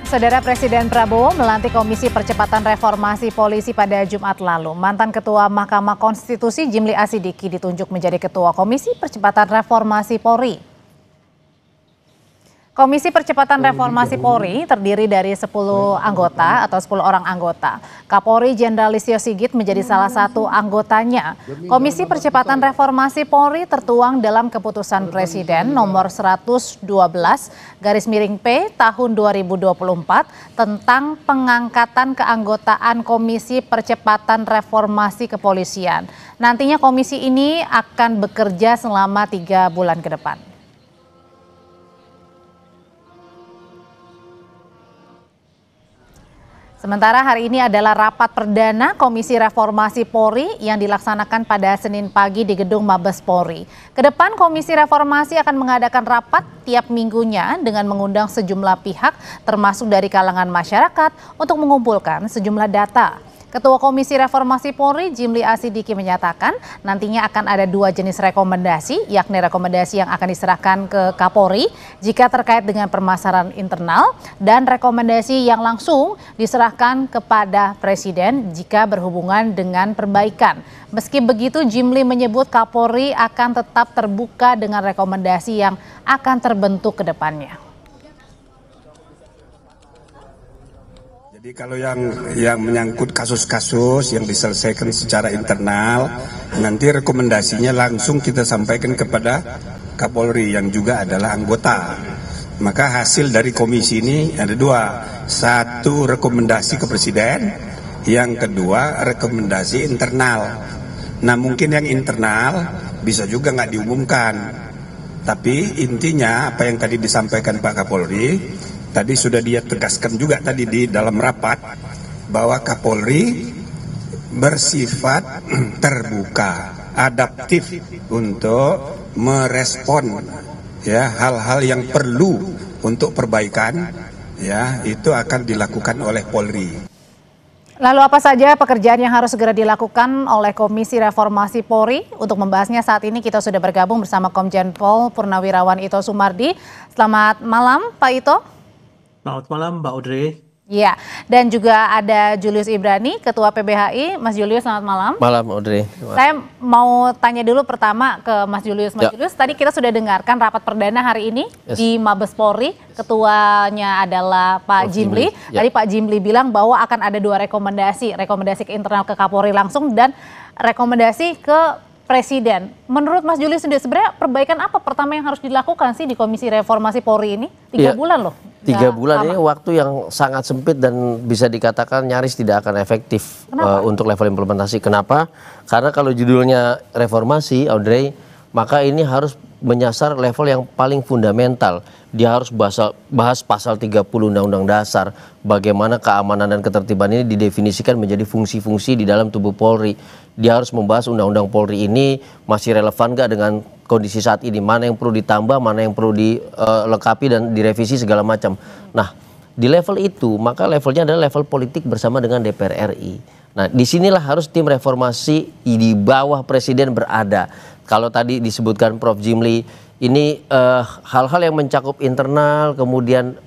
Saudara Presiden Prabowo melantik Komisi Percepatan Reformasi Polisi pada Jumat lalu. Mantan Ketua Mahkamah Konstitusi Jimli Asidiki ditunjuk menjadi Ketua Komisi Percepatan Reformasi Polri. Komisi Percepatan Reformasi Polri terdiri dari 10 anggota atau 10 orang anggota. Kapolri Jenderal Listio Sigit menjadi salah satu anggotanya. Komisi Percepatan Reformasi Polri tertuang dalam Keputusan Presiden nomor 112/P tahun 2024 tentang pengangkatan keanggotaan Komisi Percepatan Reformasi Kepolisian. Nantinya komisi ini akan bekerja selama 3 bulan ke depan. Sementara hari ini adalah rapat perdana Komisi Reformasi Polri yang dilaksanakan pada Senin pagi di Gedung Mabes Polri. Kedepan Komisi Reformasi akan mengadakan rapat tiap minggunya dengan mengundang sejumlah pihak termasuk dari kalangan masyarakat untuk mengumpulkan sejumlah data. Ketua Komisi Reformasi Polri Jimli Asidiki menyatakan nantinya akan ada 2 jenis rekomendasi, yakni rekomendasi yang akan diserahkan ke Kapolri jika terkait dengan permasalahan internal dan rekomendasi yang langsung diserahkan kepada Presiden jika berhubungan dengan perbaikan. Meski begitu, Jimli menyebut Kapolri akan tetap terbuka dengan rekomendasi yang akan terbentuk ke depannya. Jadi kalau yang menyangkut kasus-kasus yang diselesaikan secara internal, nanti rekomendasinya langsung kita sampaikan kepada Kapolri yang juga adalah anggota. Maka hasil dari komisi ini ada 2, 1 rekomendasi ke Presiden, yang kedua rekomendasi internal. Nah mungkin yang internal bisa juga nggak diumumkan, tapi intinya apa yang tadi disampaikan Pak Kapolri, tadi sudah dia tegaskan juga tadi di dalam rapat bahwa Kapolri bersifat terbuka, adaptif untuk merespon ya hal-hal yang perlu untuk perbaikan ya itu akan dilakukan oleh Polri. Lalu apa saja pekerjaan yang harus segera dilakukan oleh Komisi Reformasi Polri? Untuk membahasnya saat ini kita sudah bergabung bersama Komjen Pol Purnawirawan Ito Sumardi. Selamat malam Pak Ito. Selamat malam Mbak Audrey. Ya, dan juga ada Julius Ibrani, Ketua PBHI. Mas Julius, selamat malam. Malam Audrey. Saya mau tanya dulu pertama ke Mas Julius. Mas Julius, tadi kita sudah dengarkan rapat perdana hari ini di Mabes Polri. Ketuanya adalah Pak Jimli. Tadi Pak Jimli bilang bahwa akan ada 2 rekomendasi. Rekomendasi ke internal ke Kapolri langsung dan rekomendasi ke Presiden. Menurut Mas Julius sendiri, sebenarnya perbaikan apa pertama yang harus dilakukan sih di Komisi Reformasi Polri ini? 3 bulan loh. 3 bulan ini waktu yang sangat sempit dan bisa dikatakan nyaris tidak akan efektif untuk level implementasi. Kenapa? Karena kalau judulnya reformasi, Audrey, maka ini harus menyasar level yang paling fundamental. Dia harus bahas pasal 30 Undang-Undang Dasar, bagaimana keamanan dan ketertiban ini didefinisikan menjadi fungsi-fungsi di dalam tubuh Polri. Dia harus membahas Undang-Undang Polri ini masih relevan gak dengan kondisi saat ini, mana yang perlu ditambah, mana yang perlu dilengkapi dan direvisi segala macam. Nah, di level itu maka levelnya adalah level politik bersama dengan DPR RI. Nah, disinilah harus tim reformasi di bawah Presiden berada. Kalau tadi disebutkan Prof. Jimli, ini hal-hal yang mencakup internal, kemudian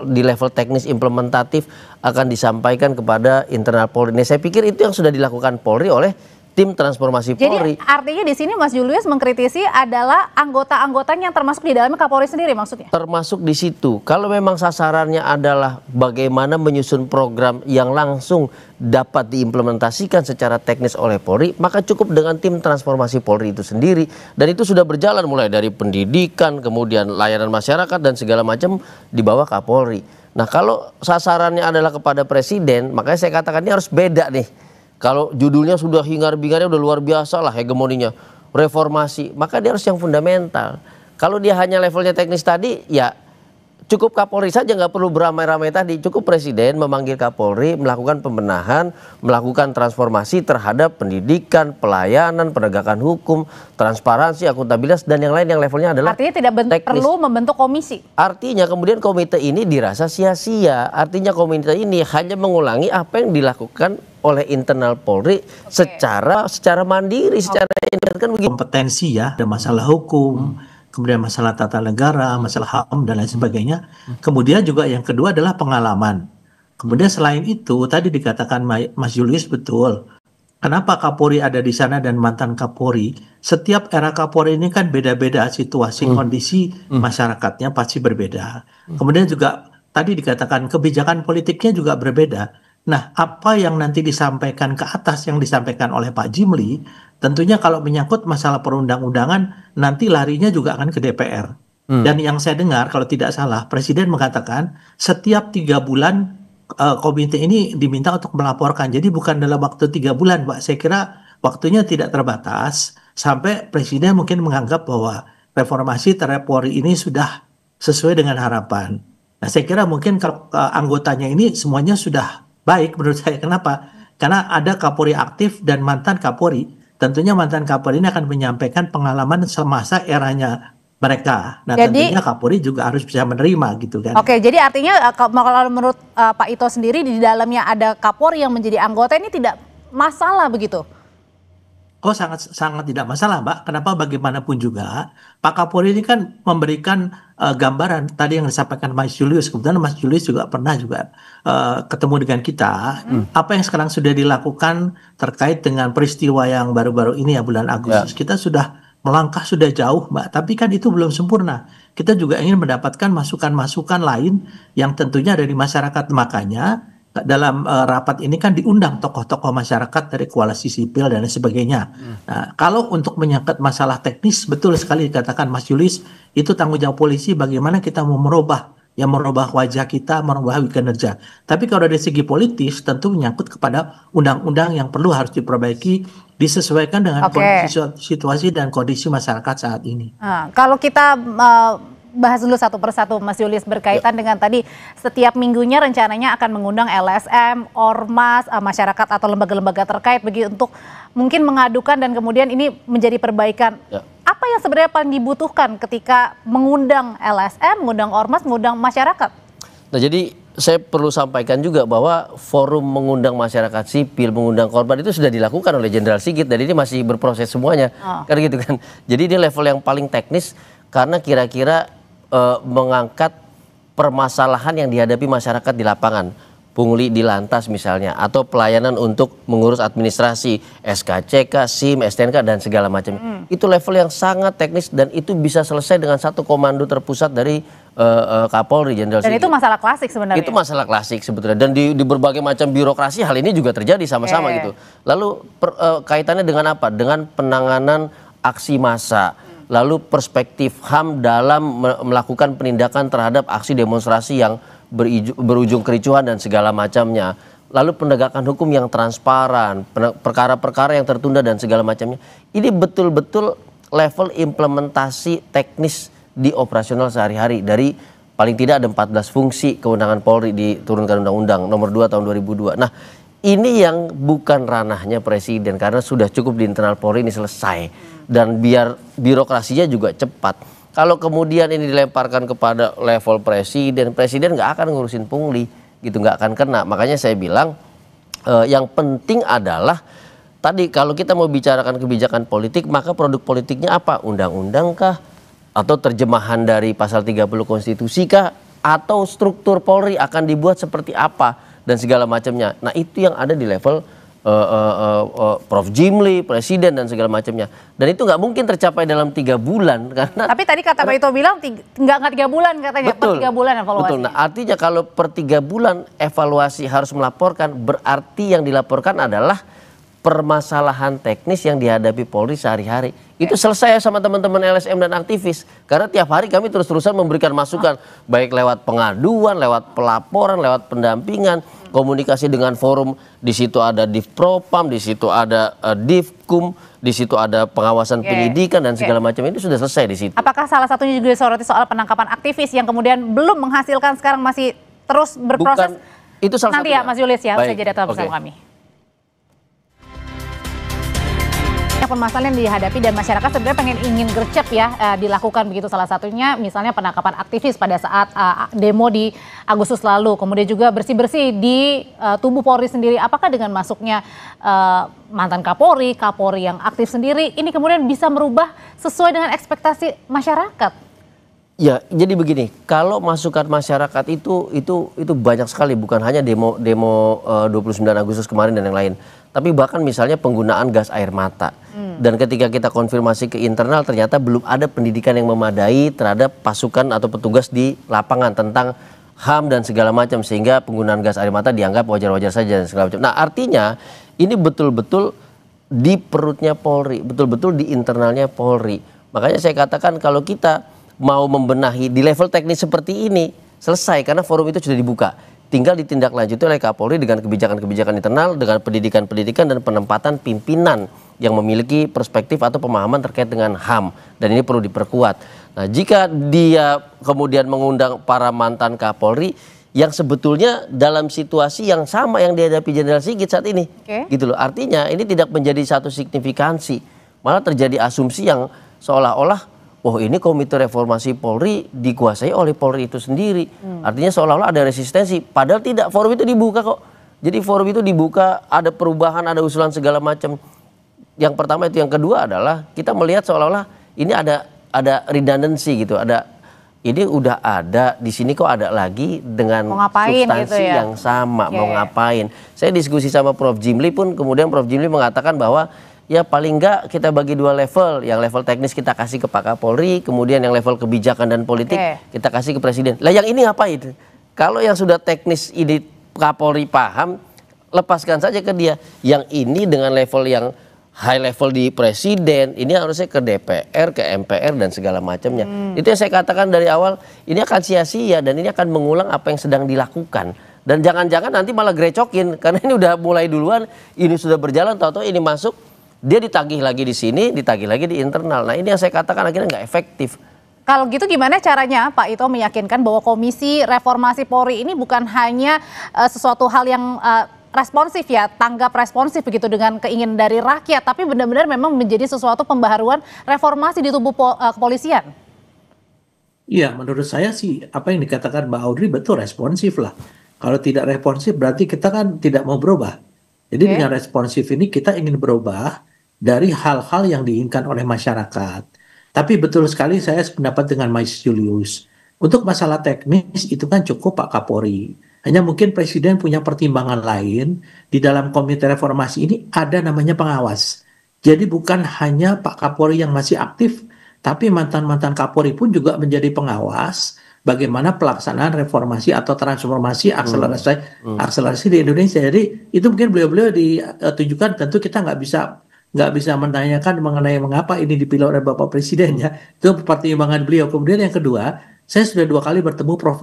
di level teknis implementatif akan disampaikan kepada internal Polri. Nah, saya pikir itu yang sudah dilakukan Polri oleh tim transformasi Polri. Jadi artinya di sini Mas Julius mengkritisi adalah anggota-anggotanya yang termasuk di dalamnya Kapolri sendiri maksudnya? Termasuk di situ. Kalau memang sasarannya adalah bagaimana menyusun program yang langsung dapat diimplementasikan secara teknis oleh Polri, maka cukup dengan tim transformasi Polri itu sendiri. Dan itu sudah berjalan mulai dari pendidikan, kemudian layanan masyarakat dan segala macam di bawah Kapolri. Nah kalau sasarannya adalah kepada Presiden, makanya saya katakan ini harus beda nih. Kalau judulnya sudah hingar-bingarnya udah luar biasa lah hegemoninya, reformasi, maka dia harus yang fundamental. Kalau dia hanya levelnya teknis tadi, ya cukup Kapolri saja, nggak perlu beramai-ramai tadi. Cukup Presiden memanggil Kapolri, melakukan pembenahan, melakukan transformasi terhadap pendidikan, pelayanan, penegakan hukum, transparansi, akuntabilitas, dan yang lain yang levelnya adalah artinya tidak perlu membentuk komisi. Artinya kemudian komite ini dirasa sia-sia. Artinya komite ini hanya mengulangi apa yang dilakukan oleh internal Polri secara mandiri, secara independen kan begitu. Kompetensi ya, ada masalah hukum, kemudian masalah tata negara, masalah HAM dan lain sebagainya. Kemudian juga yang kedua adalah pengalaman. Kemudian selain itu tadi dikatakan Mas Julius betul. Kenapa Kapolri ada di sana dan mantan Kapolri? Setiap era Kapolri ini kan beda-beda situasi, kondisi masyarakatnya pasti berbeda. Kemudian juga tadi dikatakan kebijakan politiknya juga berbeda. Nah, apa yang nanti disampaikan ke atas yang disampaikan oleh Pak Jimli, tentunya kalau menyangkut masalah perundang-undangan, nanti larinya juga akan ke DPR. Dan yang saya dengar, kalau tidak salah, Presiden mengatakan setiap 3 bulan komite ini diminta untuk melaporkan. Jadi bukan dalam waktu 3 bulan, Pak. Saya kira waktunya tidak terbatas sampai Presiden mungkin menganggap bahwa reformasi terhadap Polri ini sudah sesuai dengan harapan. Nah, saya kira mungkin kalau anggotanya ini semuanya sudah baik menurut saya. Kenapa? Karena ada Kapolri aktif dan mantan Kapolri. Tentunya mantan Kapolri ini akan menyampaikan pengalaman semasa eranya mereka. Nah, tentunya Kapolri juga harus bisa menerima gitu kan. Oke, jadi artinya kalau menurut Pak Ito sendiri di dalamnya ada Kapolri yang menjadi anggota ini tidak masalah begitu? Oh, sangat tidak masalah, Mbak. Kenapa bagaimanapun juga Pak Kapolri ini kan memberikan gambaran tadi yang disampaikan Mas Julius. Kebetulan Mas Julius juga pernah ketemu dengan kita. Apa yang sekarang sudah dilakukan terkait dengan peristiwa yang baru-baru ini ya bulan Agustus. Kita sudah melangkah sudah jauh, Mbak, tapi kan itu belum sempurna. Kita juga ingin mendapatkan masukan-masukan lain yang tentunya dari masyarakat. Makanya dalam rapat ini kan diundang tokoh-tokoh masyarakat dari koalisi sipil dan sebagainya. Nah, kalau untuk menyangkut masalah teknis, betul sekali dikatakan Mas Julius, itu tanggung jawab polisi bagaimana kita mau merubah wajah kita, merubah kinerja. Tapi kalau dari segi politis tentu menyangkut kepada undang-undang yang perlu harus diperbaiki, disesuaikan dengan kondisi situasi dan kondisi masyarakat saat ini. Kalau kita bahas dulu satu persatu Mas Julius berkaitan dengan tadi setiap minggunya rencananya akan mengundang LSM, Ormas, masyarakat atau lembaga-lembaga terkait begitu untuk mungkin mengadukan dan kemudian ini menjadi perbaikan. Apa yang sebenarnya paling dibutuhkan ketika mengundang LSM, mengundang Ormas, mengundang masyarakat? Nah, jadi saya perlu sampaikan juga bahwa forum mengundang masyarakat sipil, mengundang korban itu sudah dilakukan oleh Jenderal Sigit dan ini masih berproses semuanya. Kan gitu kan. Jadi ini level yang paling teknis karena kira-kira mengangkat permasalahan yang dihadapi masyarakat di lapangan, pungli di lantas misalnya, atau pelayanan untuk mengurus administrasi, SKCK, SIM, STNK dan segala macam. Itu level yang sangat teknis dan itu bisa selesai dengan satu komando terpusat dari Kapolri Jenderal Sigit. Dan itu masalah klasik sebenarnya. Itu masalah klasik sebetulnya dan di berbagai macam birokrasi hal ini juga terjadi sama-sama gitu. Lalu kaitannya dengan apa? Dengan penanganan aksi massa. Lalu perspektif HAM dalam melakukan penindakan terhadap aksi demonstrasi yang berujung kericuhan dan segala macamnya. Lalu penegakan hukum yang transparan, perkara-perkara yang tertunda dan segala macamnya. Ini betul-betul level implementasi teknis di operasional sehari-hari. Dari paling tidak ada 14 fungsi kewenangan Polri diturunkan Undang-Undang nomor 2 tahun 2002. Nah, ini yang bukan ranahnya Presiden karena sudah cukup di internal Polri ini selesai. Dan biar birokrasinya juga cepat. Kalau kemudian ini dilemparkan kepada level presiden nggak akan ngurusin pungli, gitu, nggak akan kena. Makanya saya bilang yang penting adalah tadi kalau kita mau bicarakan kebijakan politik, maka produk politiknya apa? Undang-undang kah? Atau terjemahan dari pasal 30 konstitusi kah? Atau struktur Polri akan dibuat seperti apa? Dan segala macamnya. Nah, itu yang ada di level Prof. Jimli, Presiden dan segala macamnya. Dan itu nggak mungkin tercapai dalam 3 bulan karena. Tapi tadi kata Pak Ito bilang nggak 3 bulan katanya, betul, per 3 bulan evaluasi. Betul. Nah, artinya kalau per 3 bulan evaluasi harus melaporkan, berarti yang dilaporkan adalah permasalahan teknis yang dihadapi Polri sehari-hari. Itu selesai sama teman-teman LSM dan aktivis. Karena tiap hari kami terus-terusan memberikan masukan, baik lewat pengaduan, lewat pelaporan, lewat pendampingan, komunikasi dengan forum. Di situ ada Divpropam, di situ ada Divkum, di situ ada pengawasan penyidikan dan segala macam. Itu sudah selesai di situ. Apakah salah satunya juga disoroti soal penangkapan aktivis yang kemudian belum menghasilkan, sekarang masih terus berproses? Bukan, itu salah nanti satunya. Ya Mas Julius ya, Baik, saya jadi tetap bersama kami. permasalahan yang dihadapi dan masyarakat sebenarnya ingin gercep ya dilakukan begitu, salah satunya misalnya penangkapan aktivis pada saat demo di Agustus lalu, kemudian juga bersih-bersih di tubuh Polri sendiri. Apakah dengan masuknya mantan Kapolri yang aktif sendiri ini kemudian bisa merubah sesuai dengan ekspektasi masyarakat? Ya, jadi begini, kalau masukan masyarakat itu banyak sekali, bukan hanya demo 29 Agustus kemarin dan yang lain, tapi bahkan misalnya penggunaan gas air mata. Dan ketika kita konfirmasi ke internal, ternyata belum ada pendidikan yang memadai terhadap pasukan atau petugas di lapangan tentang HAM dan segala macam, sehingga penggunaan gas air mata dianggap wajar-wajar saja dan segala macam. Nah, artinya ini betul-betul di perutnya Polri, betul-betul di internalnya Polri. Makanya saya katakan kalau kita mau membenahi di level teknis seperti ini selesai karena forum itu sudah dibuka. Tinggal ditindaklanjuti oleh Kapolri dengan kebijakan-kebijakan internal, dengan pendidikan-pendidikan dan penempatan pimpinan yang memiliki perspektif atau pemahaman terkait dengan HAM, dan ini perlu diperkuat. Nah, jika dia kemudian mengundang para mantan Kapolri yang sebetulnya dalam situasi yang sama yang dihadapi Jenderal Sigit saat ini, gitu loh. Artinya ini tidak menjadi satu signifikansi, malah terjadi asumsi yang seolah-olah oh ini Komite Reformasi Polri dikuasai oleh Polri itu sendiri. Artinya seolah-olah ada resistensi. Padahal tidak, forum itu dibuka kok. Jadi forum itu dibuka, ada perubahan, ada usulan segala macam. Yang pertama itu. Yang kedua adalah kita melihat seolah-olah ini ada redundancy gitu. Ini udah ada, di sini kok ada lagi dengan substansi gitu ya? Yang sama. Mau ngapain. Saya diskusi sama Prof. Jimli pun, kemudian Prof. Jimli mengatakan bahwa ya paling enggak kita bagi dua level. Yang level teknis kita kasih ke Pak Kapolri, kemudian yang level kebijakan dan politik kita kasih ke Presiden. Lah yang ini ngapain? Kalau yang sudah teknis ini Kapolri paham, lepaskan saja ke dia. Yang ini dengan level yang high level di Presiden, ini harusnya ke DPR, ke MPR dan segala macamnya. Itu yang saya katakan dari awal, ini akan sia-sia dan ini akan mengulang apa yang sedang dilakukan. Dan jangan-jangan nanti malah grecokin, karena ini udah mulai duluan, ini sudah berjalan, tahu-tahu ini masuk, dia ditagih lagi di sini, ditagih lagi di internal. Nah, ini yang saya katakan akhirnya nggak efektif. Kalau gitu gimana caranya Pak Ito meyakinkan bahwa Komisi Reformasi Polri ini bukan hanya sesuatu hal yang responsif ya, tanggap responsif begitu dengan keinginan dari rakyat, tapi benar-benar memang menjadi sesuatu pembaharuan reformasi di tubuh kepolisian? Iya, menurut saya sih apa yang dikatakan Mbak Audrey betul, responsif lah. Kalau tidak responsif berarti kita kan tidak mau berubah. Jadi dengan responsif ini kita ingin berubah dari hal-hal yang diinginkan oleh masyarakat. Tapi betul sekali saya sependapat dengan Mas Julius. Untuk masalah teknis itu kan cukup Pak Kapolri. Hanya mungkin Presiden punya pertimbangan lain. Di dalam Komite Reformasi ini ada namanya pengawas. Jadi bukan hanya Pak Kapolri yang masih aktif, tapi mantan-mantan Kapolri pun juga menjadi pengawas bagaimana pelaksanaan reformasi atau transformasi akselerasi di Indonesia. Jadi itu mungkin beliau-beliau ditujukan, tentu kita nggak bisa menanyakan mengenai mengapa ini dipilih oleh Bapak Presiden ya. Itu pertimbangan beliau. Kemudian yang kedua, saya sudah 2 kali bertemu Prof.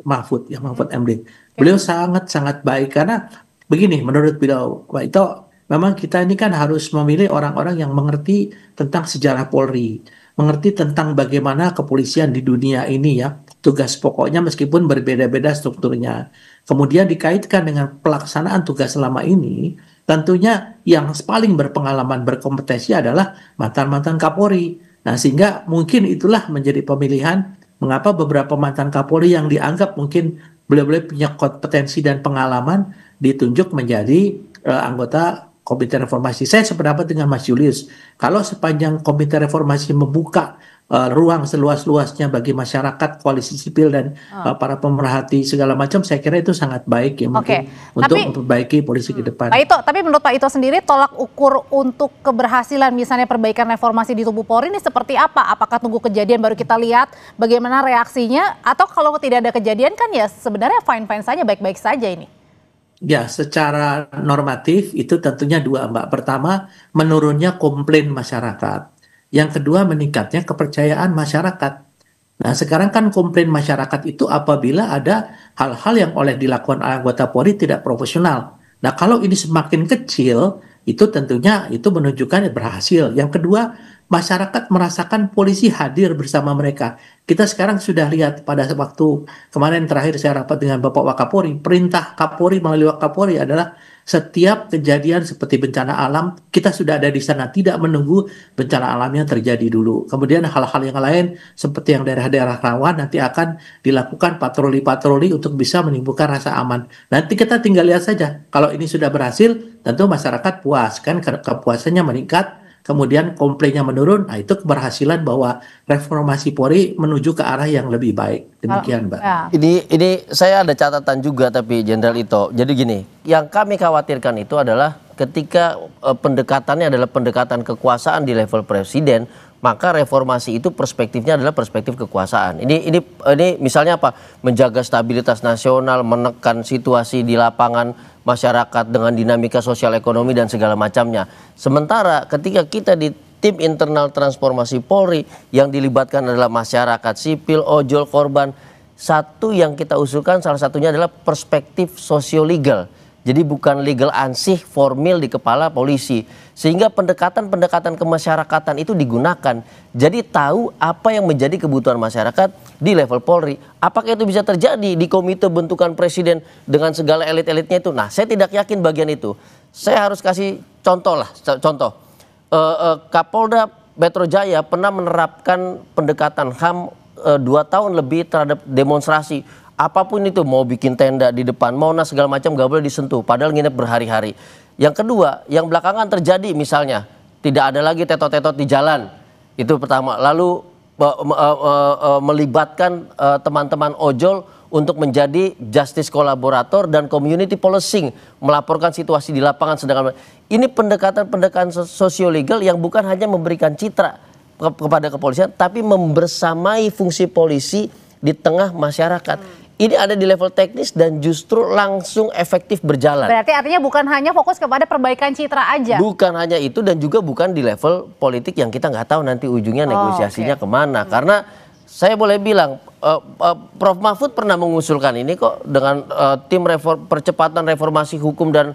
Mahfud MD. Beliau sangat-sangat baik karena begini, menurut beliau, Pak Ito, memang kita ini kan harus memilih orang-orang yang mengerti tentang sejarah Polri, mengerti tentang bagaimana kepolisian di dunia ini ya, tugas pokoknya meskipun berbeda-beda strukturnya. Kemudian dikaitkan dengan pelaksanaan tugas selama ini, tentunya yang paling berpengalaman, berkompetensi adalah mantan-mantan Kapolri. Nah, sehingga mungkin itulah menjadi pemilihan mengapa beberapa mantan Kapolri yang dianggap mungkin beliau-beliau punya kompetensi dan pengalaman ditunjuk menjadi anggota Komite Reformasi. Saya sependapat dengan Mas Julius. Kalau sepanjang Komite Reformasi membuka ruang seluas-luasnya bagi masyarakat, koalisi sipil dan para pemerhati segala macam, saya kira itu sangat baik ya mungkin untuk memperbaiki polisi ke depan. Pak Ito, tapi menurut Pak Ito sendiri tolak ukur untuk keberhasilan misalnya perbaikan reformasi di tubuh Polri ini seperti apa? Apakah tunggu kejadian baru kita lihat bagaimana reaksinya, atau kalau tidak ada kejadian kan ya sebenarnya fine-fine saja, baik-baik saja ini? Ya, secara normatif itu tentunya 2, Mbak. Pertama, menurunnya komplain masyarakat. Yang kedua, meningkatnya kepercayaan masyarakat. Nah, sekarang kan komplain masyarakat itu apabila ada hal-hal yang oleh dilakukan anggota Polri tidak profesional. Nah, kalau ini semakin kecil, itu tentunya itu menunjukkan berhasil. Yang kedua, masyarakat merasakan polisi hadir bersama mereka. Kita sekarang sudah lihat pada waktu kemarin terakhir saya rapat dengan Bapak Wakapolri, perintah Kapolri melalui Wakapolri adalah setiap kejadian seperti bencana alam, kita sudah ada di sana, tidak menunggu bencana alamnya terjadi dulu. Kemudian hal-hal yang lain seperti yang daerah-daerah rawan nanti akan dilakukan patroli-patroli untuk bisa menimbulkan rasa aman. Nanti kita tinggal lihat saja, kalau ini sudah berhasil, tentu masyarakat puas, kan kepuasannya meningkat, kemudian komplainnya menurun, nah itu keberhasilan bahwa reformasi Polri menuju ke arah yang lebih baik. Demikian, Mbak. Ya. Ini saya ada catatan juga tapi Jenderal Ito. Jadi gini, yang kami khawatirkan itu adalah ketika pendekatannya adalah pendekatan kekuasaan di level presiden, maka reformasi itu perspektifnya adalah perspektif kekuasaan. Ini misalnya apa? Menjaga stabilitas nasional, menekan situasi di lapangan masyarakat dengan dinamika sosial ekonomi dan segala macamnya. Sementara ketika kita di tim internal transformasi Polri yang dilibatkan adalah masyarakat sipil, ojol, korban, satu yang kita usulkan salah satunya adalah perspektif sosio-legal. Jadi bukan legal ansih formil di kepala polisi. Sehingga pendekatan-pendekatan kemasyarakatan itu digunakan. Jadi tahu apa yang menjadi kebutuhan masyarakat di level Polri. Apakah itu bisa terjadi di komite bentukan presiden dengan segala elit-elitnya itu? Nah, saya tidak yakin bagian itu. Saya harus kasih contoh lah. Contoh, Kapolda Metro Jaya pernah menerapkan pendekatan HAM 2 tahun lebih terhadap demonstrasi. Apapun itu, mau bikin tenda di depan Monas segala macam gak boleh disentuh, padahal nginep berhari-hari. Yang kedua, yang belakangan terjadi misalnya tidak ada lagi tetot-tetot di jalan, itu pertama. Lalu melibatkan teman-teman ojol untuk menjadi justice kolaborator dan community policing, melaporkan situasi di lapangan. Sedangkan ini pendekatan-pendekatan sosio-legal yang bukan hanya memberikan citra kepada kepolisian, tapi membersamai fungsi polisi di tengah masyarakat. Ini ada di level teknis dan justru langsung efektif berjalan. Berarti artinya bukan hanya fokus kepada perbaikan citra aja. Bukan hanya itu dan juga bukan di level politik yang kita nggak tahu nanti ujungnya negosiasinya kemana. Karena saya boleh bilang, Prof. Mahfud pernah mengusulkan ini kok dengan tim percepatan reformasi hukum dan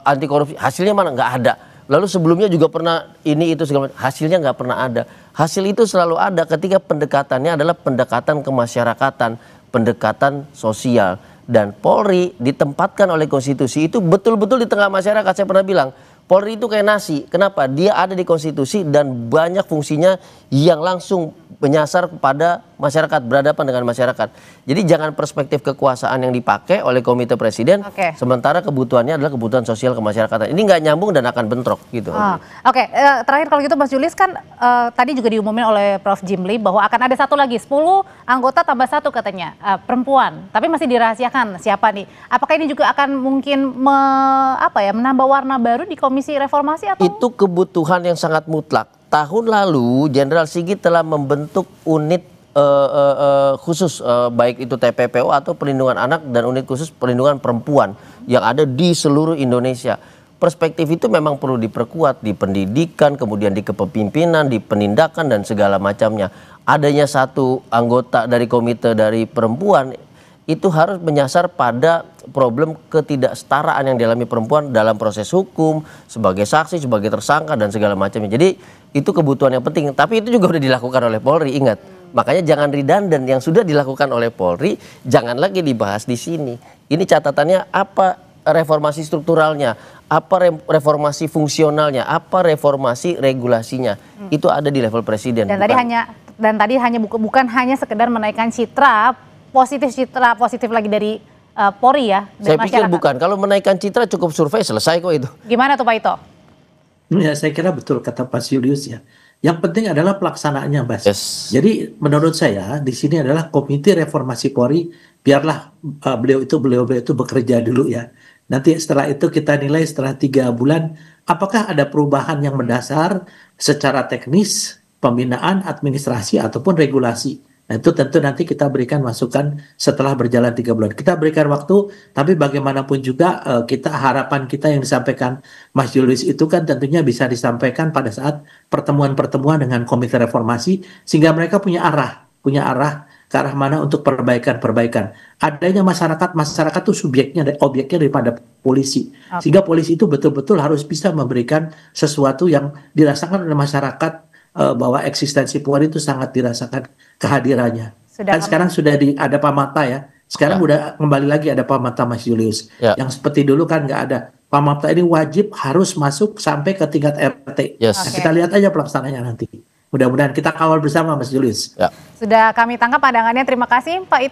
anti korupsi. Hasilnya mana? Nggak ada. Lalu sebelumnya juga pernah ini itu segala macam. Hasilnya nggak pernah ada. Hasil itu selalu ada ketika pendekatannya adalah pendekatan kemasyarakatan, pendekatan sosial. Dan Polri ditempatkan oleh konstitusi itu betul-betul di tengah masyarakat. Saya pernah bilang, Polri itu kayak nasi. Kenapa? Dia ada di konstitusi dan banyak fungsinya yang langsung menyasar kepada masyarakat, berhadapan dengan masyarakat. Jadi jangan perspektif kekuasaan yang dipakai oleh komite presiden, sementara kebutuhannya adalah kebutuhan sosial kemasyarakatan. Ini nggak nyambung dan akan bentrok gitu. Terakhir kalau gitu Mas Julius, kan tadi juga diumumin oleh Prof. Jimli bahwa akan ada satu lagi, 10 anggota tambah 1 katanya, perempuan. Tapi masih dirahasiakan siapa nih. Apakah ini juga akan mungkin menambah warna baru di Komisi Reformasi atau? Itu kebutuhan yang sangat mutlak. Tahun lalu Jenderal Sigit telah membentuk unit khusus baik itu TPPO atau perlindungan anak dan unit khusus perlindungan perempuan yang ada di seluruh Indonesia. Perspektif itu memang perlu diperkuat di pendidikan, kemudian di kepemimpinan, di penindakan dan segala macamnya. Adanya satu anggota dari komite dari perempuan itu harus menyasar pada problem ketidaksetaraan yang dialami perempuan dalam proses hukum, sebagai saksi, sebagai tersangka dan segala macamnya. Jadi itu kebutuhan yang penting, tapi itu juga sudah dilakukan oleh Polri, ingat. Makanya jangan redundant, yang sudah dilakukan oleh Polri jangan lagi dibahas di sini. Ini catatannya apa reformasi strukturalnya, apa reformasi fungsionalnya, apa reformasi regulasinya. Itu ada di level presiden. Dan tadi hanya bukan hanya sekedar menaikkan citra positif lagi dari Polri ya. Saya pikir bukan. Kalau menaikkan citra cukup survei selesai kok itu. Gimana tuh Pak Ito? Ya, saya kira betul kata Pak Julius ya. Yang penting adalah pelaksanaannya, Mas. Yes. Jadi menurut saya di sini adalah Komite Reformasi Polri, biarlah beliau itu bekerja dulu ya. Nanti setelah itu kita nilai setelah 3 bulan apakah ada perubahan yang mendasar secara teknis, pembinaan, administrasi ataupun regulasi. Nah, itu tentu nanti kita berikan masukan setelah berjalan 3 bulan. Kita berikan waktu, tapi bagaimanapun juga harapan kita yang disampaikan Mas Julius itu kan tentunya bisa disampaikan pada saat pertemuan-pertemuan dengan Komite Reformasi, sehingga mereka punya arah ke arah mana untuk perbaikan. Adanya masyarakat itu objeknya daripada polisi. Sehingga polisi itu betul-betul harus bisa memberikan sesuatu yang dirasakan oleh masyarakat bahwa eksistensi Polri itu sangat dirasakan kehadirannya. Sudah Kan sekarang sudah ada Pamata ya. Sekarang udah kembali lagi ada Pamata, Mas Julius. Ya. Yang seperti dulu kan nggak ada. Pamata ini wajib harus masuk sampai ke tingkat RT. Yes. Nah, kita lihat aja pelaksananya nanti. Mudah-mudahan kita kawal bersama, Mas Julius. Ya. Sudah kami tangkap pandangannya. Terima kasih Pak Ito.